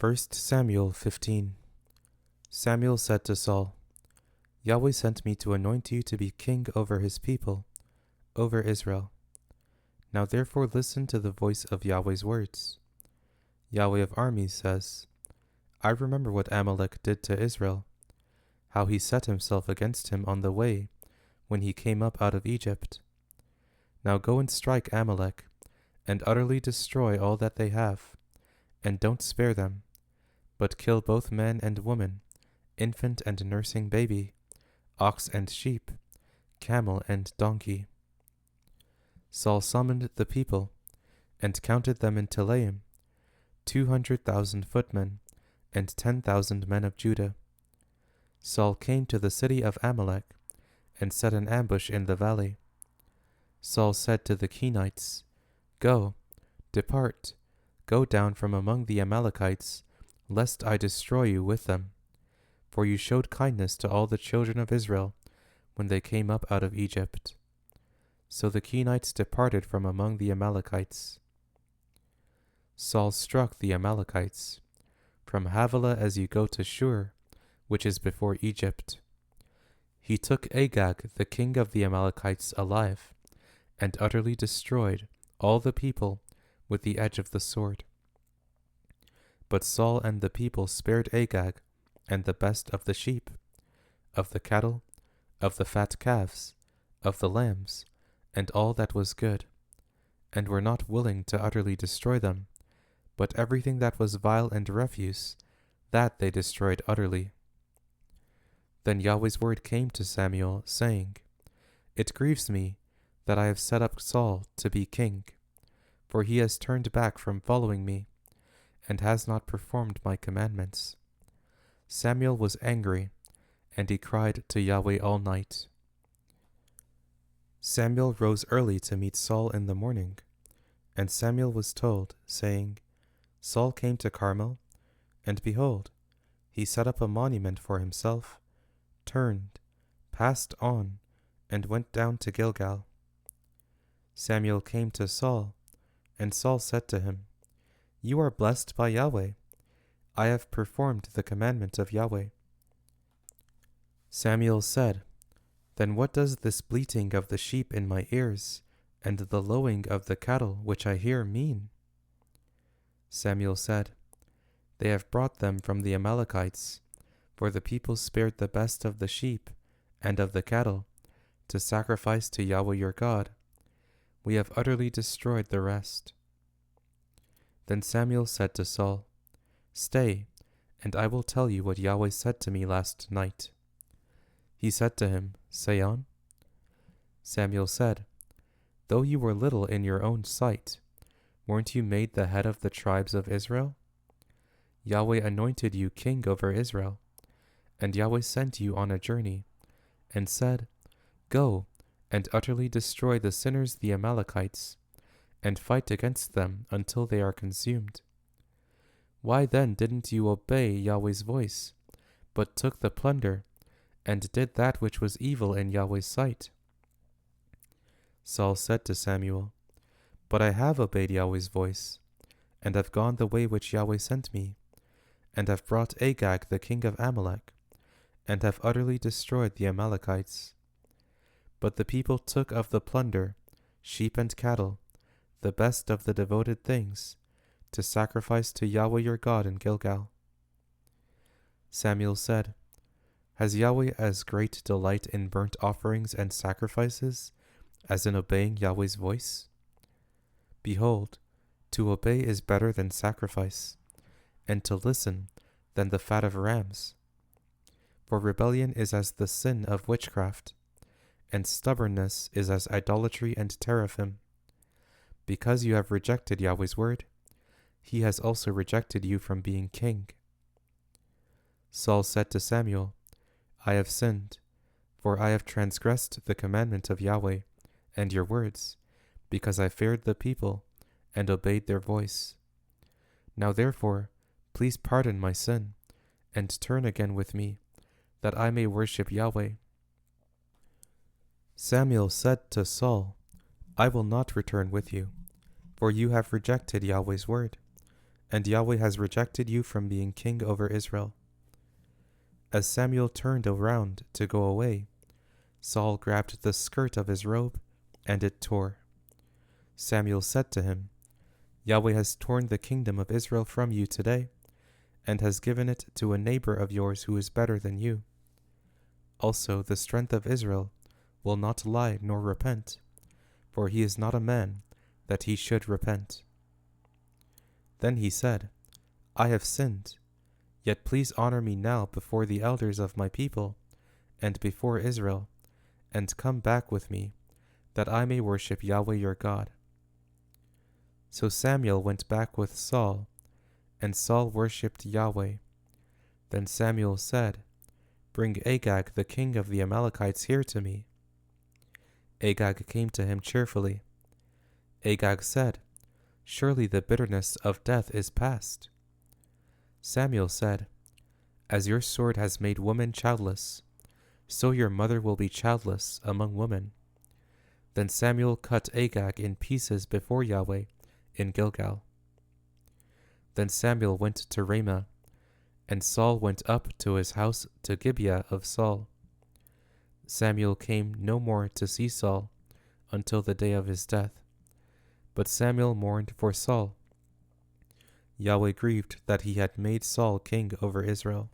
1 Samuel 15. Samuel said to Saul, Yahweh sent me to anoint you to be king over his people, over Israel. Now therefore listen to the voice of Yahweh's words. Yahweh of armies says, I remember what Amalek did to Israel, how he set himself against him on the way when he came up out of Egypt. Now go and strike Amalek, and utterly destroy all that they have, and don't spare them, but kill both man and woman, infant and nursing baby, ox and sheep, camel and donkey. Saul summoned the people, and counted them in Telaim, 200,000 footmen, and 10,000 men of Judah. Saul came to the city of Amalek, and set an ambush in the valley. Saul said to the Kenites, Go, depart, go down from among the Amalekites, lest I destroy you with them. For you showed kindness to all the children of Israel when they came up out of Egypt. So the Kenites departed from among the Amalekites. Saul struck the Amalekites, from Havilah as you go to Shur, which is before Egypt. He took Agag, the king of the Amalekites, alive, and utterly destroyed all the people with the edge of the sword. But Saul and the people spared Agag, and the best of the sheep, of the cattle, of the fat calves, of the lambs, and all that was good, and were not willing to utterly destroy them, but everything that was vile and refuse, that they destroyed utterly. Then Yahweh's word came to Samuel, saying, It grieves me that I have set up Saul to be king, for he has turned back from following me, and has not performed my commandments. Samuel was angry, and he cried to Yahweh all night. Samuel rose early to meet Saul in the morning, and Samuel was told, saying, Saul came to Carmel, and behold, he set up a monument for himself, turned, passed on, and went down to Gilgal. Samuel came to Saul, and Saul said to him, You are blessed by Yahweh. I have performed the commandment of Yahweh. Samuel said, Then what does this bleating of the sheep in my ears, and the lowing of the cattle which I hear mean? Samuel said, They have brought them from the Amalekites, for the people spared the best of the sheep and of the cattle, to sacrifice to Yahweh your God. We have utterly destroyed the rest. Then Samuel said to Saul, Stay, and I will tell you what Yahweh said to me last night. He said to him, Say on. Samuel said, Though you were little in your own sight, weren't you made the head of the tribes of Israel? Yahweh anointed you king over Israel, and Yahweh sent you on a journey, and said, Go, and utterly destroy the sinners the Amalekites, and fight against them until they are consumed. Why then didn't you obey Yahweh's voice, but took the plunder, and did that which was evil in Yahweh's sight? Saul said to Samuel, But I have obeyed Yahweh's voice, and have gone the way which Yahweh sent me, and have brought Agag the king of Amalek, and have utterly destroyed the Amalekites. But the people took of the plunder, sheep and cattle, the best of the devoted things, to sacrifice to Yahweh your God in Gilgal. Samuel said, Has Yahweh as great delight in burnt offerings and sacrifices as in obeying Yahweh's voice? Behold, to obey is better than sacrifice, and to listen than the fat of rams. For rebellion is as the sin of witchcraft, and stubbornness is as idolatry and teraphim. Because you have rejected Yahweh's word, he has also rejected you from being king. Saul said to Samuel, I have sinned, for I have transgressed the commandment of Yahweh and your words, because I feared the people and obeyed their voice. Now therefore, please pardon my sin, and turn again with me, that I may worship Yahweh. Samuel said to Saul, I will not return with you, for you have rejected Yahweh's word, and Yahweh has rejected you from being king over Israel." As Samuel turned around to go away, Saul grabbed the skirt of his robe, and it tore. Samuel said to him, "Yahweh has torn the kingdom of Israel from you today, and has given it to a neighbor of yours who is better than you. Also, the strength of Israel will not lie nor repent, for he is not a man that he should repent." Then he said, "I have sinned, yet please honor me now before the elders of my people and before Israel, and come back with me, that I may worship Yahweh your God." So Samuel went back with Saul, and Saul worshipped Yahweh. Then Samuel said, "Bring Agag the king of the Amalekites here to me." Agag came to him cheerfully. Agag said, "Surely the bitterness of death is past." Samuel said, "As your sword has made woman childless, so your mother will be childless among women." Then Samuel cut Agag in pieces before Yahweh in Gilgal. Then Samuel went to Ramah, and Saul went up to his house to Gibeah of Saul. Samuel came no more to see Saul until the day of his death. But Samuel mourned for Saul. Yahweh grieved that he had made Saul king over Israel.